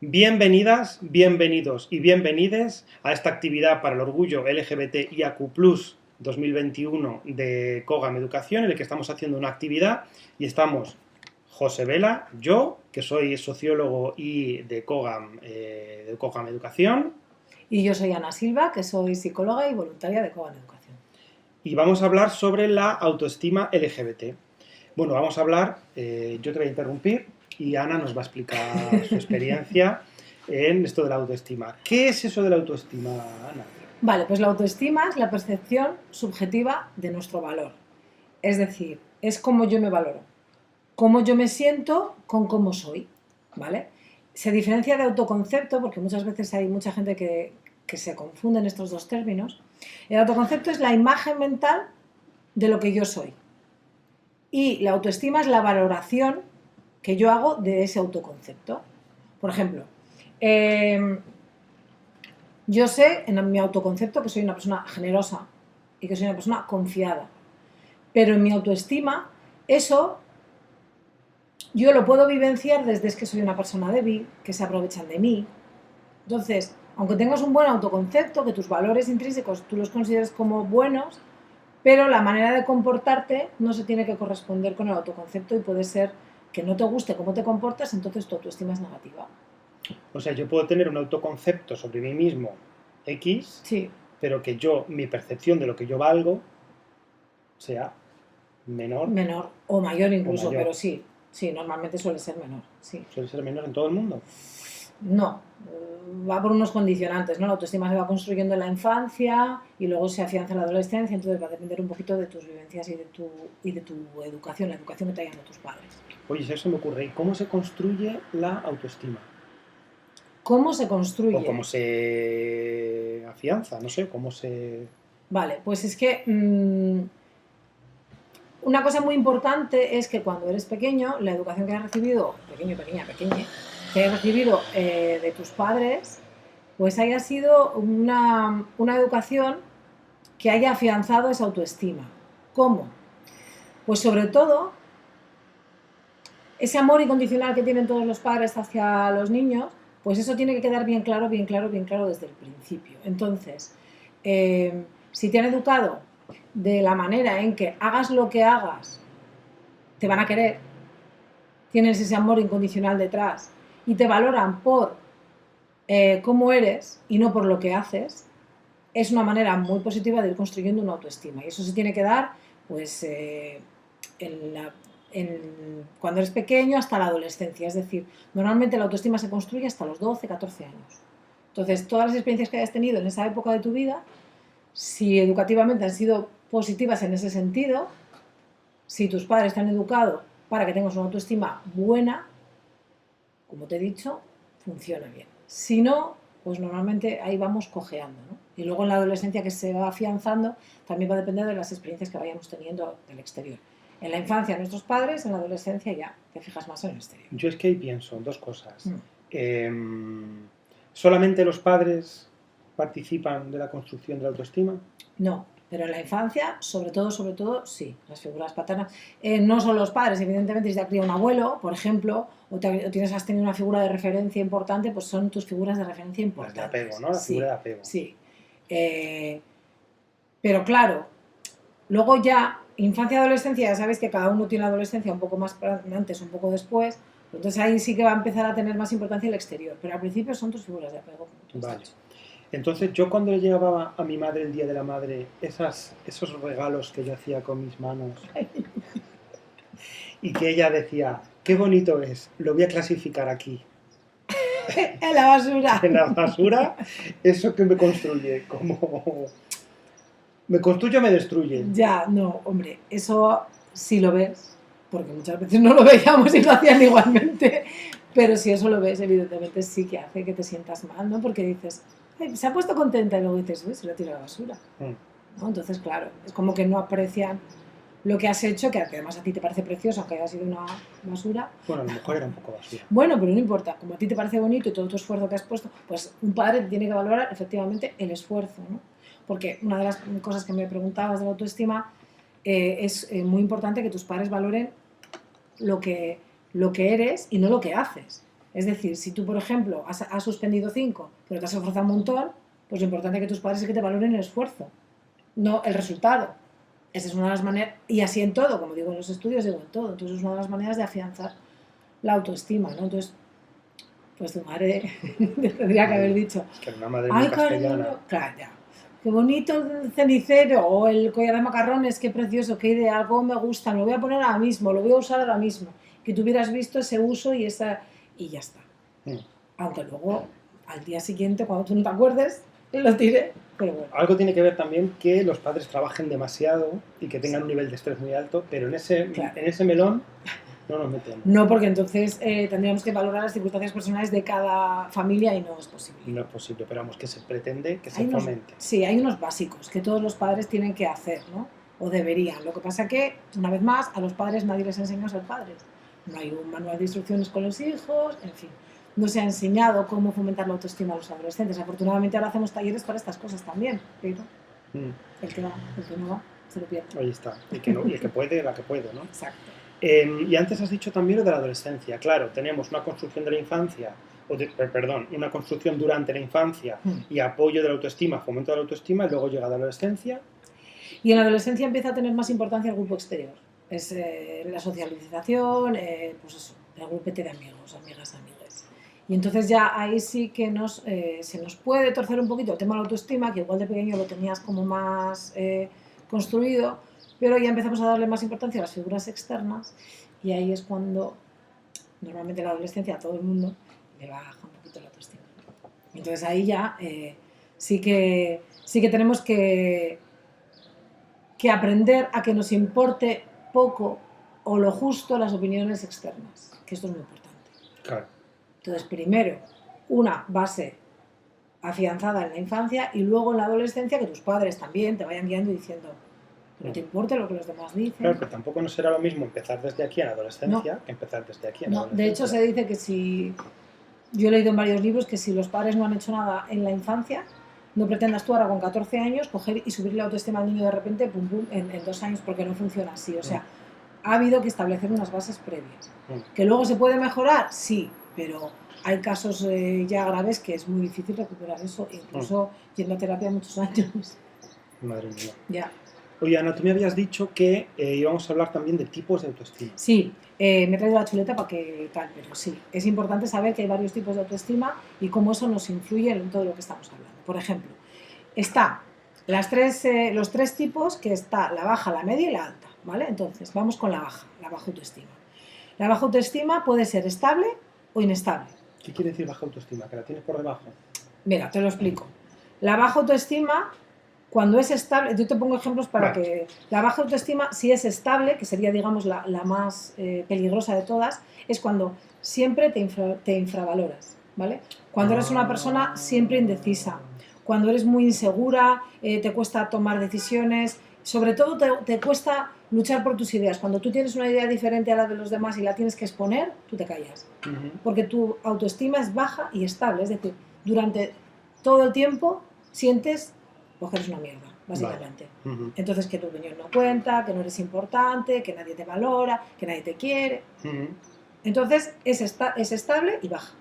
Bienvenidas, bienvenidos y bienvenides a esta actividad para el orgullo LGBTIAQ+ 2021 de COGAM Educación, en el que estamos haciendo una actividad y estamos José Vela, yo, que soy sociólogo y de COGAM Educación. Y yo soy Ana Silva, que soy psicóloga y voluntaria de COGAM Educación. Y vamos a hablar sobre la autoestima LGBT. Bueno, vamos a hablar, yo te voy a interrumpir y Ana nos va a explicar su experiencia en esto de la autoestima. ¿Qué es eso de la autoestima, Ana? Vale, pues la autoestima es la percepción subjetiva de nuestro valor. Es decir, es cómo yo me valoro, cómo yo me siento con cómo soy, ¿vale? Se diferencia de autoconcepto, porque muchas veces hay mucha gente que se confunde en estos dos términos. El autoconcepto es la imagen mental de lo que yo soy. Y la autoestima es la valoración que yo hago de ese autoconcepto. Por ejemplo, yo sé en mi autoconcepto que soy una persona generosa y que soy una persona confiada. Pero en mi autoestima, eso yo lo puedo vivenciar desde que soy una persona débil, que se aprovechan de mí. Entonces, aunque tengas un buen autoconcepto, que tus valores intrínsecos tú los consideres como buenos, pero la manera de comportarte no se tiene que corresponder con el autoconcepto y puede ser que no te guste cómo te comportas, entonces tu autoestima es negativa. O sea, yo puedo tener un autoconcepto sobre mí mismo X, Sí. pero que mi percepción de lo que yo valgo sea menor. Menor o mayor incluso, o mayor. pero sí, normalmente suele ser menor. Sí. ¿Suele ser menor en todo el mundo? No, va por unos condicionantes, ¿no? La autoestima se va construyendo en la infancia y luego se afianza en la adolescencia, entonces va a depender un poquito de tus vivencias y de tu educación, la educación que te hayan dado tus padres. Oye, eso me ocurre. ¿Y cómo se construye la autoestima? ¿Cómo se construye? O cómo se afianza, no sé, cómo se... Vale, pues es que una cosa muy importante es que cuando eres pequeño, la educación que has recibido, pequeña, que has recibido de tus padres, pues haya sido una educación que haya afianzado esa autoestima. ¿Cómo? Pues sobre todo, ese amor incondicional que tienen todos los padres hacia los niños, pues eso tiene que quedar bien claro desde el principio. Entonces, si te han educado de la manera en que hagas lo que hagas, te van a querer, tienes ese amor incondicional detrás y te valoran por cómo eres y no por lo que haces, es una manera muy positiva de ir construyendo una autoestima. Y eso se tiene que dar pues, cuando eres pequeño hasta la adolescencia. Es decir, normalmente la autoestima se construye hasta los 12, 14 años. Entonces, todas las experiencias que hayas tenido en esa época de tu vida, si educativamente han sido positivas en ese sentido, si tus padres te han educado para que tengas una autoestima buena, como te he dicho, funciona bien. Si no, pues normalmente ahí vamos cojeando, ¿no? Y luego en la adolescencia, que se va afianzando, también va a depender de las experiencias que vayamos teniendo del exterior. En la infancia nuestros padres, en la adolescencia ya te fijas más en el exterior. Yo es que ahí pienso dos cosas. ¿Solamente los padres participan de la construcción de la autoestima? No, pero en la infancia, sobre todo, sí, las figuras paternas. No son los padres, evidentemente, si te ha criado un abuelo, por ejemplo, o has tenido una figura de referencia importante, pues son tus figuras de referencia importantes. Las de apego, ¿no? La figura de apego. Sí. Pero claro, luego ya, infancia y adolescencia, ya sabéis que cada uno tiene la adolescencia un poco más antes, un poco después, entonces ahí sí que va a empezar a tener más importancia el exterior, pero al principio son tus figuras de apego. Vale. Entonces, yo cuando le llevaba a mi madre el Día de la Madre esos regalos que yo hacía con mis manos y que ella decía, qué bonito es, lo voy a clasificar aquí. En la basura. En la basura, ¿eso que me construye? Como... ¿Me construye o me destruye? Ya, no, hombre, eso sí lo ves, porque muchas veces no lo veíamos y lo hacían igualmente, pero si eso lo ves, evidentemente sí que hace que te sientas mal, ¿no? Porque dices, se ha puesto contenta y luego dices, uy, se lo tira a la basura. ¿No? Entonces, claro, es como que no aprecian lo que has hecho, que además a ti te parece precioso, aunque haya sido una basura. Bueno, a lo mejor era un poco basura. Bueno, pero no importa, como a ti te parece bonito y todo tu esfuerzo que has puesto, pues un padre tiene que valorar efectivamente el esfuerzo, ¿no? Porque una de las cosas que me preguntabas de la autoestima es muy importante que tus padres valoren lo que eres y no lo que haces. Es decir, si tú, por ejemplo, has suspendido 5, pero te has esforzado un montón, pues lo importante que tus padres es que te valoren el esfuerzo, no el resultado. Esa es una de las maneras, y así en todo, como digo en los estudios, digo en todo. Entonces es una de las maneras de afianzar la autoestima, ¿no? Entonces, pues tu madre tendría que haber dicho, Es que era una madre muy ay, castellana. cariño, claro, ya. Qué bonito el cenicero o el collar de macarrones, qué precioso, qué ideal, cómo me gusta, me lo voy a poner ahora mismo, lo voy a usar ahora mismo. Que tú hubieras visto ese uso y ya está. Aunque luego, al día siguiente, cuando tú no te acuerdes, lo tiré, pero bueno. Algo tiene que ver también que los padres trabajen demasiado y que tengan un nivel de estrés muy alto, pero en ese melón no nos metemos. No, porque entonces tendríamos que valorar las circunstancias personales de cada familia y no es posible. No es posible, pero vamos, que se pretende que se fomente. Sí, hay unos básicos que todos los padres tienen que hacer, ¿no? O deberían. Lo que pasa que, una vez más, a los padres nadie les enseña a ser padres. No hay un manual de instrucciones con los hijos, en fin. No se ha enseñado cómo fomentar la autoestima a los adolescentes. Afortunadamente ahora hacemos talleres para estas cosas también, pero el que no va, se lo pierde. Ahí está. Y el que puede, la que puede, ¿no? Exacto. Y antes has dicho también lo de la adolescencia. Claro, tenemos una construcción de la infancia, una construcción durante la infancia y apoyo de la autoestima, fomento de la autoestima, y luego llega la adolescencia. Y en la adolescencia empieza a tener más importancia el grupo exterior. Es la socialización, pues eso, el grupete de amigos, amigas, amigues. Y entonces ya ahí sí que se nos puede torcer un poquito el tema de la autoestima, que igual de pequeño lo tenías como más construido, pero ya empezamos a darle más importancia a las figuras externas y ahí es cuando normalmente en la adolescencia a todo el mundo le baja un poquito la autoestima. Entonces ahí ya sí que tenemos que aprender a que nos importe poco o lo justo las opiniones externas, que esto es muy importante. Claro. Entonces, primero, una base afianzada en la infancia y luego en la adolescencia que tus padres también te vayan guiando y diciendo que no te importe lo que los demás dicen. Claro, pero tampoco no será lo mismo empezar desde aquí en la adolescencia que empezar desde aquí en la adolescencia. De hecho se dice que si, yo he leído en varios libros que si los padres no han hecho nada en la infancia, no pretendas tú ahora con 14 años coger y subirle la autoestima al niño de repente, pum, pum, en 2 años, porque no funciona así. O sea, ha habido que establecer unas bases previas. ¿Que luego se puede mejorar? Sí, pero hay casos ya graves que es muy difícil recuperar eso, incluso yendo a terapia muchos años. Madre mía. Ya. Oye, Ana, tú me habías dicho que íbamos a hablar también de tipos de autoestima. Sí, me he traído la chuleta para que tal, pero sí, es importante saber que hay varios tipos de autoestima y cómo eso nos influye en todo lo que estamos hablando. Por ejemplo, está los 3 tipos, que está la baja, la media y la alta, ¿vale? Entonces, vamos con la baja autoestima. La baja autoestima puede ser estable o inestable. ¿Qué quiere decir baja autoestima? ¿Que la tienes por debajo? Mira, te lo explico. La baja autoestima, cuando es estable, yo te pongo ejemplos para que... La baja autoestima, si es estable, que sería, digamos, la más peligrosa de todas, es cuando siempre te infravaloras, ¿vale? Cuando eres una persona siempre indecisa, cuando eres muy insegura, te cuesta tomar decisiones, sobre todo te cuesta luchar por tus ideas. Cuando tú tienes una idea diferente a la de los demás y la tienes que exponer, tú te callas. Porque tu autoestima es baja y estable, es decir, durante todo el tiempo sientes pues que eres una mierda, básicamente. Vale. Entonces, que tu opinión no cuenta, que no eres importante, que nadie te valora, que nadie te quiere. Entonces, es estable y baja.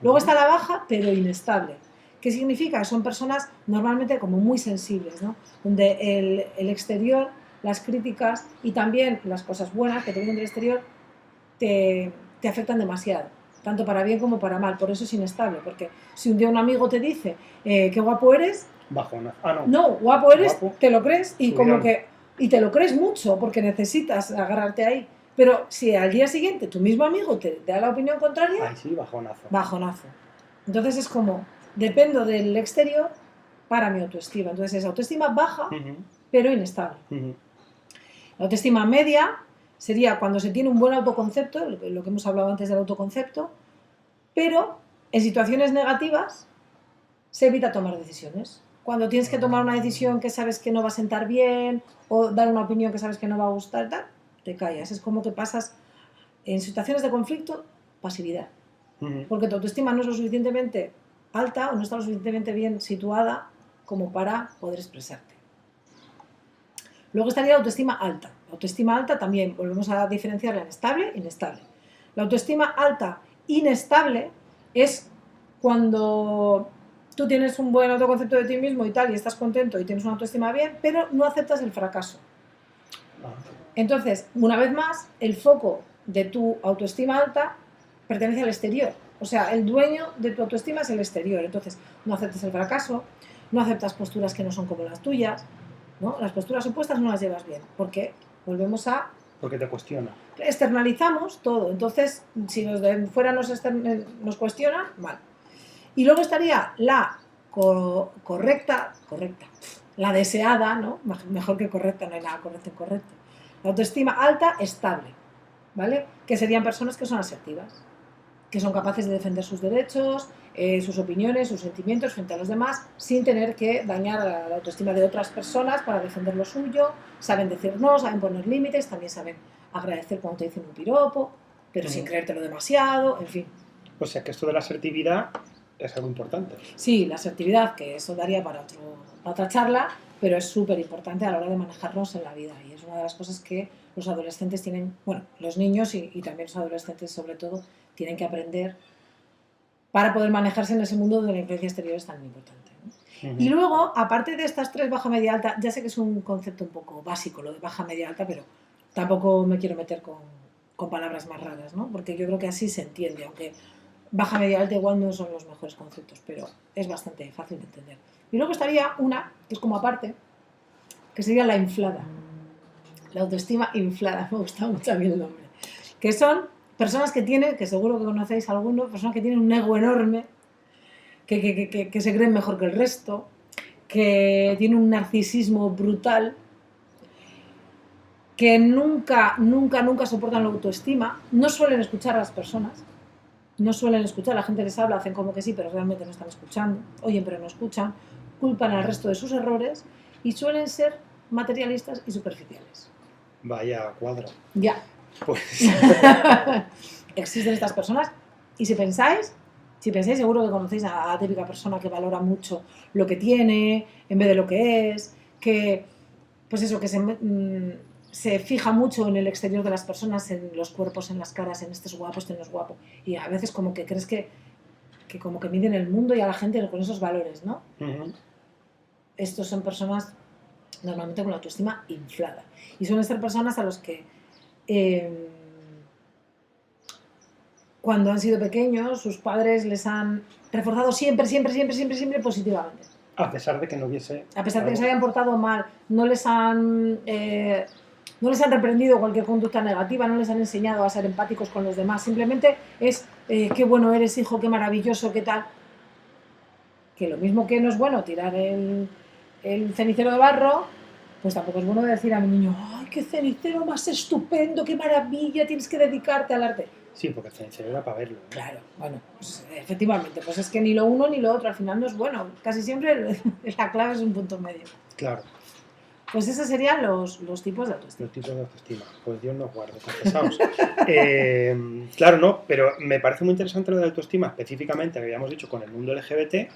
Luego está la baja, pero inestable. ¿Qué significa? Son personas normalmente como muy sensibles, ¿no? Donde el exterior, las críticas y también las cosas buenas que te vienen del exterior te afectan demasiado, tanto para bien como para mal. Por eso es inestable, porque si un día un amigo te dice qué guapo eres, bajona. No, guapo eres, guapo. Te lo crees y como que te lo crees mucho porque necesitas agarrarte ahí. Pero si al día siguiente tu mismo amigo te da la opinión contraria, ahí sí, bajonazo. Bajonazo. Entonces es como, dependo del exterior para mi autoestima. Entonces es autoestima baja, pero inestable. La autoestima media sería cuando se tiene un buen autoconcepto, lo que hemos hablado antes del autoconcepto, pero en situaciones negativas se evita tomar decisiones. Cuando tienes que tomar una decisión que sabes que no va a sentar bien o dar una opinión que sabes que no va a gustar, te callas. Es como que pasas en situaciones de conflicto, pasividad. Porque tu autoestima no es lo suficientemente alta o no está lo suficientemente bien situada como para poder expresarte. Luego estaría la autoestima alta. La autoestima alta también volvemos a diferenciarla en estable e inestable. La autoestima alta inestable es cuando tú tienes un buen autoconcepto de ti mismo y tal, y estás contento y tienes una autoestima bien, pero no aceptas el fracaso. Entonces, una vez más, el foco de tu autoestima alta pertenece al exterior. O sea, el dueño de tu autoestima es el exterior. Entonces, no aceptas el fracaso, no aceptas posturas que no son como las tuyas, ¿no? Las posturas opuestas no las llevas bien, porque volvemos a... Porque te cuestiona. Externalizamos todo. Entonces, si los de fuera nos cuestionan, mal. Y luego estaría la correcta, la deseada, ¿no? Mejor que correcta, no hay nada correcto en correcto. La autoestima alta, estable, ¿vale? Que serían personas que son asertivas, que son capaces de defender sus derechos, sus opiniones, sus sentimientos frente a los demás, sin tener que dañar la autoestima de otras personas para defender lo suyo. Saben decir no, saben poner límites, también saben agradecer cuando te dicen un piropo, pero sin creértelo demasiado, en fin. O sea que esto de la asertividad es algo importante. Sí, la asertividad, que eso daría para otra charla, pero es súper importante a la hora de manejarnos en la vida, y es una de las cosas que los adolescentes tienen, bueno, los niños y también los adolescentes sobre todo, tienen que aprender para poder manejarse en ese mundo donde la influencia exterior es tan importante, ¿no? Y luego, aparte de estas tres, baja, media, alta, ya sé que es un concepto un poco básico lo de baja, media, alta, pero tampoco me quiero meter con palabras más raras, ¿no? Porque yo creo que así se entiende, aunque baja, media, alta igual no son los mejores conceptos, pero es bastante fácil de entender. Y luego estaría una, que es como aparte, que sería la inflada. La autoestima inflada, me gusta mucho a mí el nombre. Que son personas que tienen, que seguro que conocéis alguno, personas que tienen un ego enorme, que se creen mejor que el resto, que tienen un narcisismo brutal, que nunca soportan la autoestima, no suelen escuchar a las personas, no suelen escuchar, la gente les habla, hacen como que sí, pero realmente no están escuchando, oyen pero no escuchan, culpan al resto de sus errores y suelen ser materialistas y superficiales. Vaya cuadro. Ya. Pues... Existen estas personas y si pensáis seguro que conocéis a la típica persona que valora mucho lo que tiene en vez de lo que es, que pues eso, que se fija mucho en el exterior de las personas, en los cuerpos, en las caras, en este es guapo, este no es guapo, y a veces como que crees que como que miden el mundo y a la gente con esos valores, ¿no? Estos son personas normalmente con la autoestima inflada y suelen ser personas a los que cuando han sido pequeños sus padres les han reforzado siempre positivamente. A pesar de que no hubiese... A pesar de que se hayan portado mal, no les han reprendido cualquier conducta negativa, no les han enseñado a ser empáticos con los demás, simplemente es qué bueno eres, hijo, qué maravilloso, qué tal. Que lo mismo que no es bueno tirar el cenicero de barro, pues tampoco es bueno decir a mi niño, ¡ay, qué cenicero más estupendo, qué maravilla, tienes que dedicarte al arte! Sí, porque el cenicero era para verlo, ¿no? Claro, bueno, pues efectivamente, pues es que ni lo uno ni lo otro, al final no es bueno. Casi siempre la clave es un punto medio. Claro. Pues esos serían los tipos de autoestima. Los tipos de autoestima. Pues Dios nos guarde, confesaos. Claro, no, pero me parece muy interesante lo de la autoestima, específicamente, que habíamos dicho con el mundo LGBT,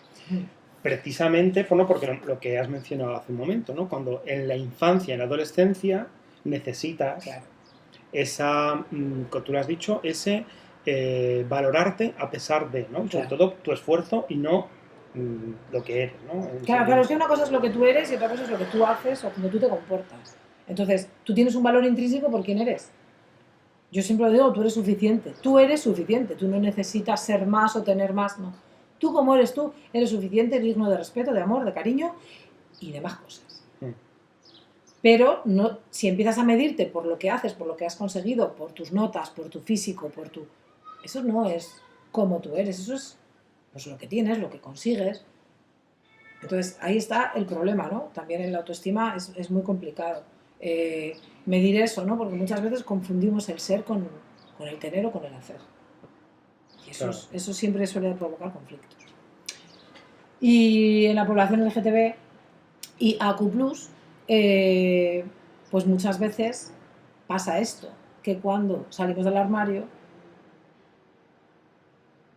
precisamente porque lo que has mencionado hace un momento, ¿no? Cuando en la infancia, en la adolescencia, necesitas esa, que tú lo has dicho, ese valorarte a pesar de, ¿no? Sobre todo tu esfuerzo y no lo que eres, ¿no? Claro, es que una cosa es lo que tú eres y otra cosa es lo que tú haces o cómo tú te comportas. Entonces, tú tienes un valor intrínseco por quién eres. Yo siempre lo digo, tú eres suficiente, tú no necesitas ser más o tener más, no. Tú como eres tú, eres suficiente, digno de respeto, de amor, de cariño y de más cosas. Pero no, si empiezas a medirte por lo que haces, por lo que has conseguido, por tus notas, por tu físico, eso no es como tú eres, eso es pues, lo que tienes, lo que consigues. Entonces, ahí está el problema, ¿no? También en la autoestima es muy complicado medir eso, ¿no? Porque muchas veces confundimos el ser con el tener o con el hacer. Y eso siempre suele provocar conflictos. Y en la población LGTB y AQ+, pues muchas veces pasa esto, que cuando salimos del armario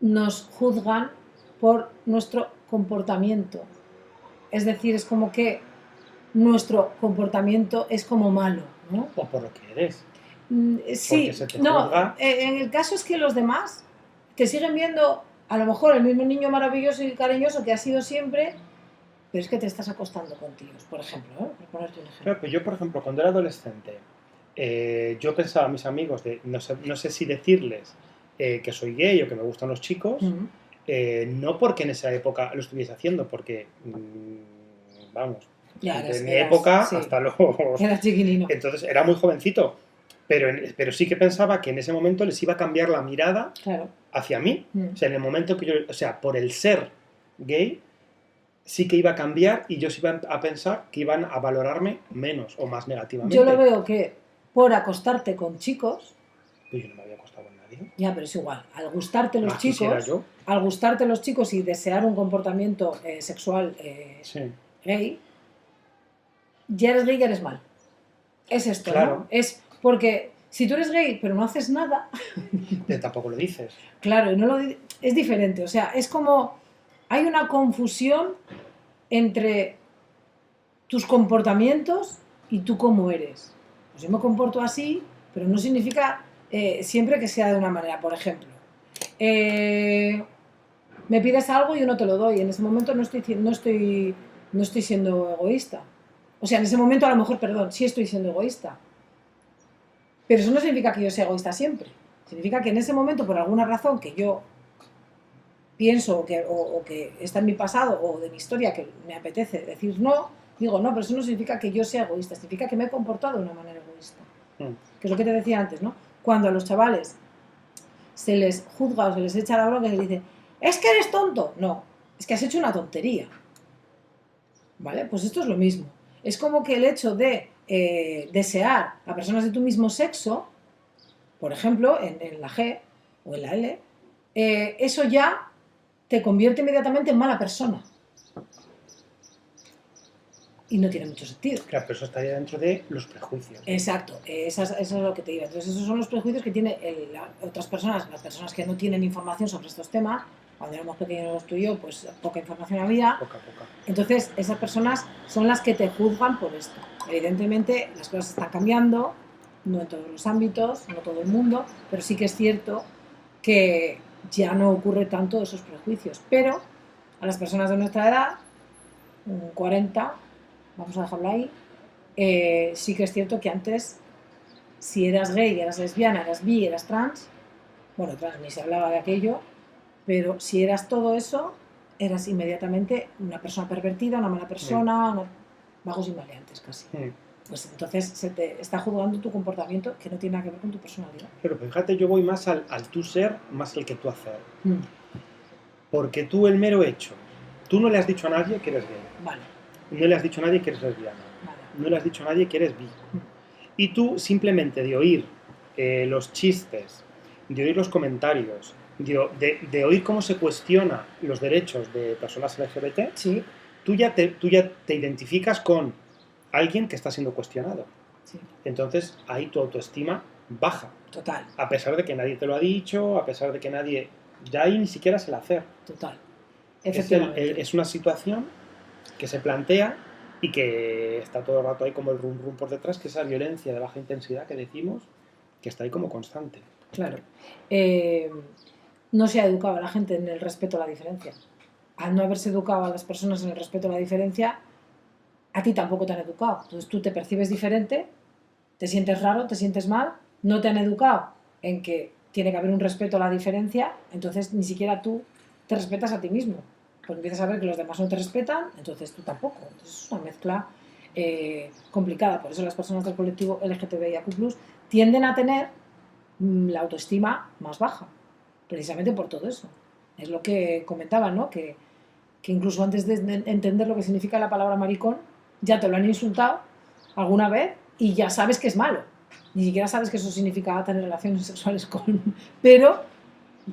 nos juzgan por nuestro comportamiento. Es decir, es como que nuestro comportamiento es como malo, ¿no? O por lo que eres. Sí, no, en el caso es que los demás te siguen viendo a lo mejor el mismo niño maravilloso y cariñoso que ha sido siempre, pero es que te estás acostando con tíos, por ejemplo, ¿eh? Por ponerte un ejemplo. Claro, pues yo, por ejemplo, cuando era adolescente, yo pensaba a mis amigos, no sé si decirles que soy gay o que me gustan los chicos, no porque en esa época lo estuviese haciendo, porque, vamos, Ya desde eras, mi época sí, hasta los... eras chiquilino. Entonces era muy jovencito, pero sí que pensaba que en ese momento les iba a cambiar la mirada Claro. hacia mí. O sea, en el momento que yo, o sea, por el ser gay, sí que iba a cambiar y yo sí iba a pensar que iban a valorarme menos o más negativamente. Yo lo veo que por acostarte con chicos, Pues yo no me había acostado con nadie. ya, pero es igual, al gustarte los Más quisiera chicos, yo. al gustarte los chicos y desear un comportamiento sexual Sí. gay, ya eres gay, ya eres mal. Es esto, Claro. ¿no? Es porque si tú eres gay pero no haces nada, Pero tampoco lo dices. claro, y no lo es diferente. O sea, es como hay una confusión entre tus comportamientos y tú cómo eres. Pues yo me comporto así, pero no significa siempre que sea de una manera. Por ejemplo, me pides algo y yo no te lo doy. En ese momento no estoy siendo egoísta. O sea, en ese momento a lo mejor, perdón, sí estoy siendo egoísta. Pero eso no significa que yo sea egoísta siempre. Significa que en ese momento, por alguna razón que yo pienso o que está en mi pasado o de mi historia que me apetece decir no, digo no, pero eso no significa que yo sea egoísta, significa que me he comportado de una manera egoísta. Que es lo que te decía antes, ¿no? Cuando a los chavales se les juzga o se les echa la bronca y se les dice, es que eres tonto. No, es que has hecho una tontería. ¿Vale? Pues esto es lo mismo. Es como que el hecho de desear a personas de tu mismo sexo, por ejemplo, en la G o en la L, eso ya te convierte inmediatamente en mala persona. Y no tiene mucho sentido. Claro, pero eso estaría dentro de los prejuicios. Exacto, eso es lo que te digo. Entonces, esos son los prejuicios que tienen otras personas, las personas que no tienen información sobre estos temas. Cuando éramos pequeños tú y yo, pues poca información había. Poca. Entonces, esas personas son las que te juzgan por esto. Evidentemente, las cosas están cambiando, no en todos los ámbitos, no todo el mundo, pero sí que es cierto que ya no ocurre tanto esos prejuicios. Pero a las personas de nuestra edad, 40, vamos a dejarlo ahí, sí que es cierto que antes, si eras gay, eras lesbiana, eras bi, eras trans, bueno, trans ni se hablaba de aquello, pero si eras todo eso, eras inmediatamente una persona pervertida, una mala persona, vagos y maleantes casi. Pues entonces se te está juzgando tu comportamiento que no tiene nada que ver con tu personalidad. Pero fíjate, yo voy más al tú ser, más al que tú hacer. Porque tú, el mero hecho, tú no le has dicho a nadie que eres gay. Vale. No le has dicho a nadie que eres lesbiana. Vale. No le has dicho a nadie que eres bi. Y tú simplemente de oír los chistes, de oír los comentarios, de oír cómo se cuestiona los derechos de personas LGBT, sí. tú ya te identificas con alguien que está siendo cuestionado. Sí. Entonces ahí tu autoestima baja. Total. A pesar de que nadie te lo ha dicho, a pesar de que nadie... Ya ahí ni siquiera es el hacer. Total. Es una situación que se plantea y que está todo el rato ahí como el rum rum por detrás, que esa violencia de baja intensidad que decimos, que está ahí como constante. Claro. No se ha educado a la gente en el respeto a la diferencia. Al no haberse educado a las personas en el respeto a la diferencia, a ti tampoco te han educado. Entonces tú te percibes diferente, te sientes raro, te sientes mal, no te han educado en que tiene que haber un respeto a la diferencia, entonces ni siquiera tú te respetas a ti mismo. Pues empiezas a ver que los demás no te respetan, entonces tú tampoco. Entonces es una mezcla complicada. Por eso las personas del colectivo LGTBIQ+, tienden a tener la autoestima más baja, precisamente por todo eso. Es lo que comentaba, ¿no? Que incluso antes de entender lo que significa la palabra maricón, ya te lo han insultado alguna vez y ya sabes que es malo. Ni siquiera sabes que eso significa tener relaciones sexuales con... Pero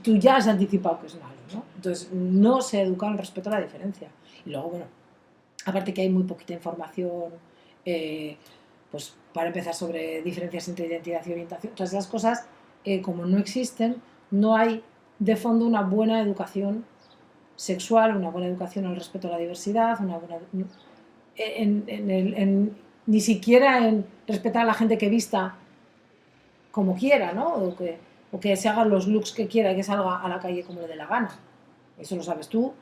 tú ya has anticipado que es malo, ¿no? Entonces, no se educa en respeto a la diferencia. Y luego, bueno, aparte que hay muy poquita información, pues para empezar sobre diferencias entre identidad y orientación, todas esas cosas, como no existen, no hay de fondo una buena educación sexual, una buena educación al respeto a la diversidad, una buena... ni siquiera en respetar a la gente que vista como quiera, ¿no? O que o que se haga los looks que quiera y que salga a la calle como le dé la gana. Eso lo sabes tú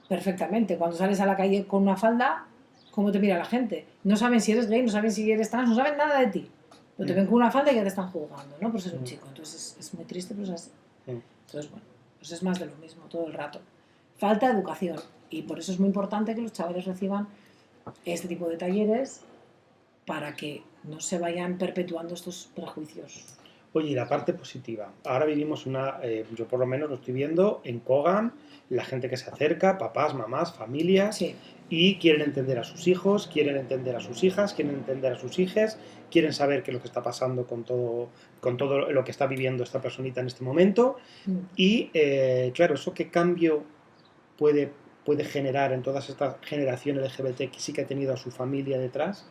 perfectamente. Cuando sales a la calle con una falda, ¿cómo te mira la gente? No saben si eres gay, no saben si eres trans, no saben nada de ti. Pero te ven con una falda y ya te están juzgando, ¿no? Por ser un chico. Entonces es muy triste, pero es así. Entonces, bueno, pues es más de lo mismo todo el rato. Falta educación. Y por eso es muy importante que los chavales reciban este tipo de talleres para que no se vayan perpetuando estos prejuicios. Oye, y la parte positiva. Ahora vivimos yo por lo menos lo estoy viendo en Kogan, la gente que se acerca, papás, mamás, familias, Sí. y quieren entender a sus hijos, quieren entender a sus hijas, quieren entender a sus hijes, quieren saber qué es lo que está pasando con todo lo que está viviendo esta personita en este momento. Y claro, ¿eso qué cambio puede generar en todas estas generaciones LGBT que sí que ha tenido a su familia detrás?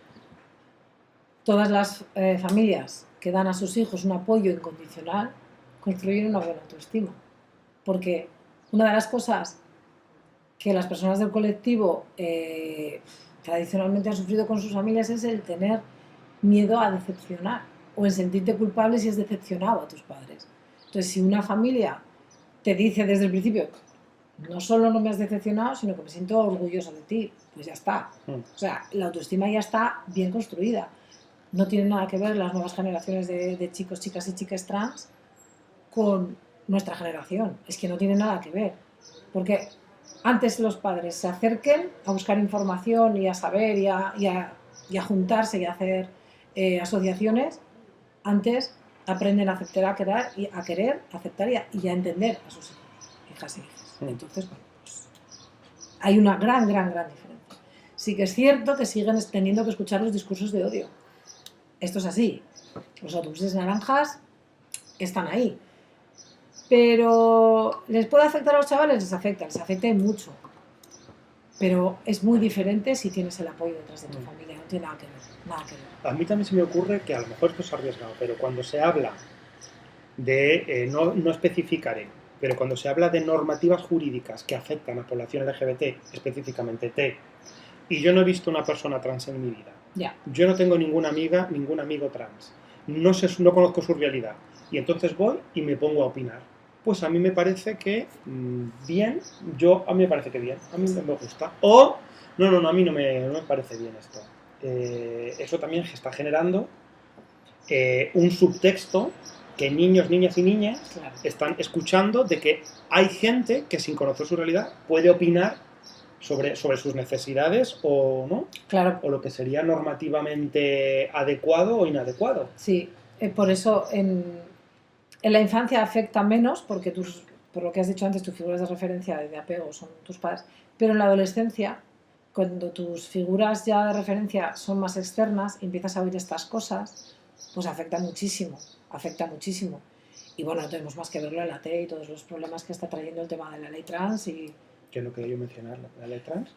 Todas las familias que dan a sus hijos un apoyo incondicional construyen una buena autoestima. Porque una de las cosas que las personas del colectivo tradicionalmente han sufrido con sus familias es el tener miedo a decepcionar o el sentirte culpable si has decepcionado a tus padres. Entonces, si una familia te dice desde el principio, no solo no me has decepcionado, sino que me siento orgullosa de ti, pues ya está. O sea, la autoestima ya está bien construida. No tienen nada que ver las nuevas generaciones de chicos, chicas y chicas trans con nuestra generación. Es que no tiene nada que ver. Porque antes los padres se acerquen a buscar información y a saber y a juntarse y a hacer asociaciones, antes aprenden a aceptar, a querer, aceptar y a entender a sus hijas e hijas. Entonces, bueno, pues hay una gran diferencia. Sí que es cierto que siguen teniendo que escuchar los discursos de odio. Esto es así. Los autobuses naranjas están ahí. Pero ¿les puede afectar a los chavales? Les afecta y mucho. Pero es muy diferente si tienes el apoyo detrás de tu familia. No tiene nada que ver. A mí también se me ocurre que a lo mejor esto es arriesgado, pero cuando se habla de, no especificaré, pero cuando se habla de normativas jurídicas que afectan a la población LGBT, específicamente T, y yo no he visto una persona trans en mi vida, yo no tengo ninguna amiga, ningún amigo trans, no conozco su realidad, y entonces voy y me pongo a opinar. Pues a mí me parece que bien, a mí me parece que bien, a mí me gusta. O, no, a mí no me parece bien esto. Eso también está generando un subtexto que niños, niñas y niñas están escuchando de que hay gente que sin conocer su realidad puede opinar sobre sus necesidades o no, o lo que sería normativamente adecuado o inadecuado. Sí, por eso en la infancia afecta menos porque por lo que has dicho antes, tus figuras de referencia de apego son tus padres, pero en la adolescencia, cuando tus figuras ya de referencia son más externas y empiezas a oír estas cosas, pues afecta muchísimo. Y bueno, no tenemos más que verlo en la T y todos los problemas que está trayendo el tema de la ley trans y... ¿Qué es lo que quería yo mencionar, la ley trans?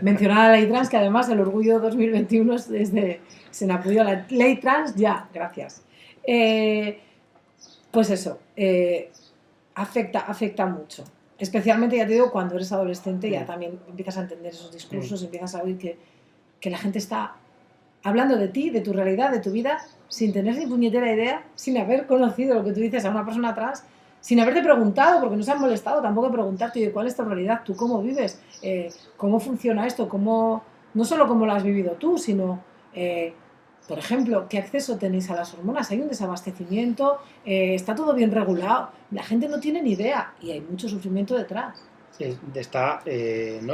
Mencionar la ley trans, que además el Orgullo 2021 es se me apoyó a la ley trans, ya, gracias. Pues eso, afecta mucho. Especialmente, ya te digo, cuando eres adolescente ya también empiezas a entender esos discursos, empiezas a oír que la gente está hablando de ti, de tu realidad, de tu vida, sin tener ni puñetera idea, sin haber conocido lo que tú dices a una persona trans, sin haberte preguntado, porque no se han molestado tampoco de preguntarte, oye, ¿cuál es tu realidad? ¿Tú cómo vives? ¿Cómo funciona esto? No solo cómo lo has vivido tú, sino, por ejemplo, ¿qué acceso tenéis a las hormonas? ¿Hay un desabastecimiento? ¿Está todo bien regulado? La gente no tiene ni idea y hay mucho sufrimiento detrás. Sí, está el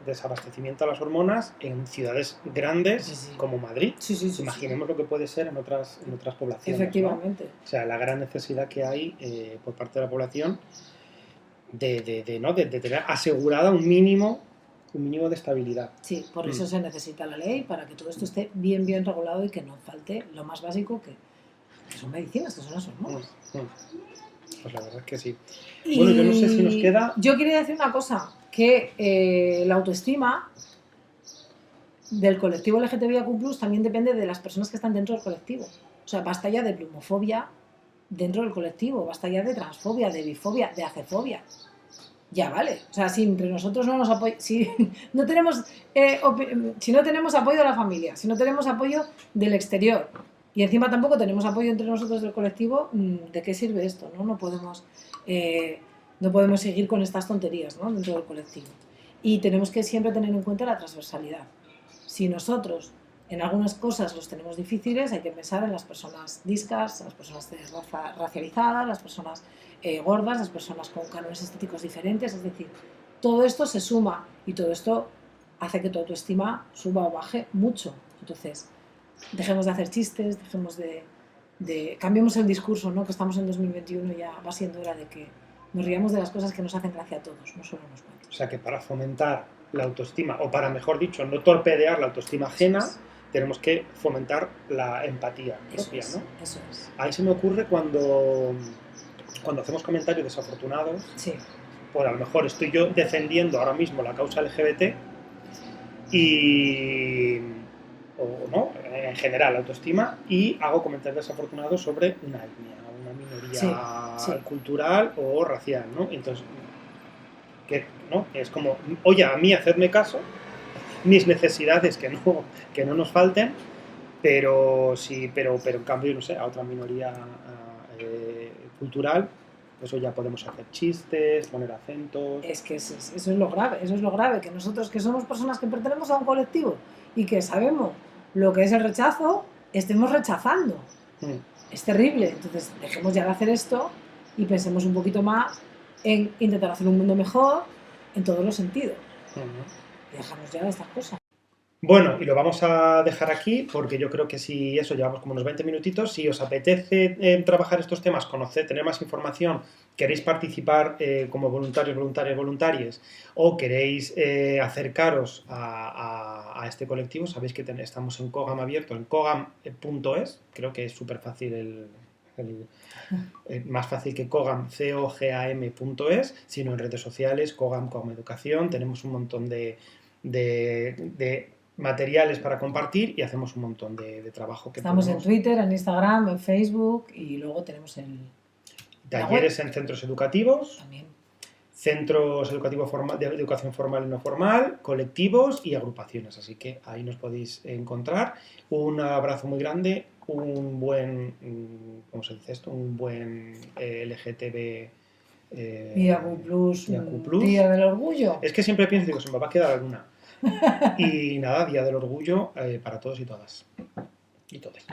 desabastecimiento a las hormonas en ciudades grandes como Madrid. Imaginemos lo que puede ser en otras poblaciones. Efectivamente. ¿No? O sea, la gran necesidad que hay por parte de la población de tener asegurada un mínimo de estabilidad. Sí, por eso se necesita la ley, para que todo esto esté bien regulado y que no falte lo más básico que son medicinas, que son las hormonas. Pues la verdad es que sí. Bueno, yo no sé si nos queda... Yo quería decir una cosa, que la autoestima del colectivo LGTBIQ+, también depende de las personas que están dentro del colectivo. O sea, basta ya de plumofobia dentro del colectivo, basta ya de transfobia, de bifobia, de acefobia. Ya vale. O sea, si entre nosotros no nos apoyamos, si no tenemos apoyo de la familia, si no tenemos apoyo del exterior, Y encima tampoco tenemos apoyo entre nosotros del colectivo. ¿De qué sirve esto? No podemos seguir con estas tonterías, ¿no?, dentro del colectivo. Y tenemos que siempre tener en cuenta la transversalidad. Si nosotros en algunas cosas los tenemos difíciles, hay que pensar en las personas discas, las personas de raza racializadas, las personas gordas, las personas con cánones estéticos diferentes. Es decir, todo esto se suma y todo esto hace que tu autoestima suba o baje mucho. Entonces, dejemos de hacer chistes, cambiemos el discurso, ¿no?, que estamos en 2021 y ya va siendo hora de que nos riamos de las cosas que nos hacen gracia a todos, no solo a unos cuantos. O sea que para fomentar la autoestima, o para, mejor dicho, no torpedear la autoestima ajena, tenemos que fomentar la empatía propia, ¿no? Eso es. A mí se me ocurre cuando hacemos comentarios desafortunados, sí. Pues a lo mejor estoy yo defendiendo ahora mismo la causa LGBT o no, en general la autoestima, y hago comentarios desafortunados sobre una etnia, una minoría cultural o racial, ¿no? Entonces, ¿no? Es como, oye, a mí hacedme caso, mis necesidades que no nos falten, pero en cambio, no sé, a otra minoría cultural, eso ya podemos hacer chistes, poner acentos. Es que eso es lo grave, que nosotros, que somos personas que pertenecemos a un colectivo y que sabemos lo que es el rechazo, estemos rechazando. Es terrible. Entonces dejemos ya de hacer esto y pensemos un poquito más en intentar hacer un mundo mejor en todos los sentidos. Y dejamos ya de estas cosas. Bueno, y lo vamos a dejar aquí porque yo creo que si eso, llevamos como unos 20 minutitos, si os apetece trabajar estos temas, conocer, tener más información, queréis participar como voluntarias, o queréis acercaros a este colectivo, sabéis que estamos en Cogam abierto, en cogam.es, creo que es súper fácil más fácil que Cogam, cogam.es, sino en redes sociales, Cogam Educación, tenemos un montón de materiales para compartir y hacemos un montón de trabajo. Estamos en Twitter, en Instagram, en Facebook, y luego tenemos talleres en centros educativos, también. Centros educativos de educación formal y no formal, colectivos y agrupaciones, así que ahí nos podéis encontrar. Un abrazo muy grande, un buen, ¿cómo se dice esto? Un buen LGTB Día del Orgullo. Es que siempre pienso, digo, se me va a quedar alguna. Y nada, Día del Orgullo para todos y todas. Y todos.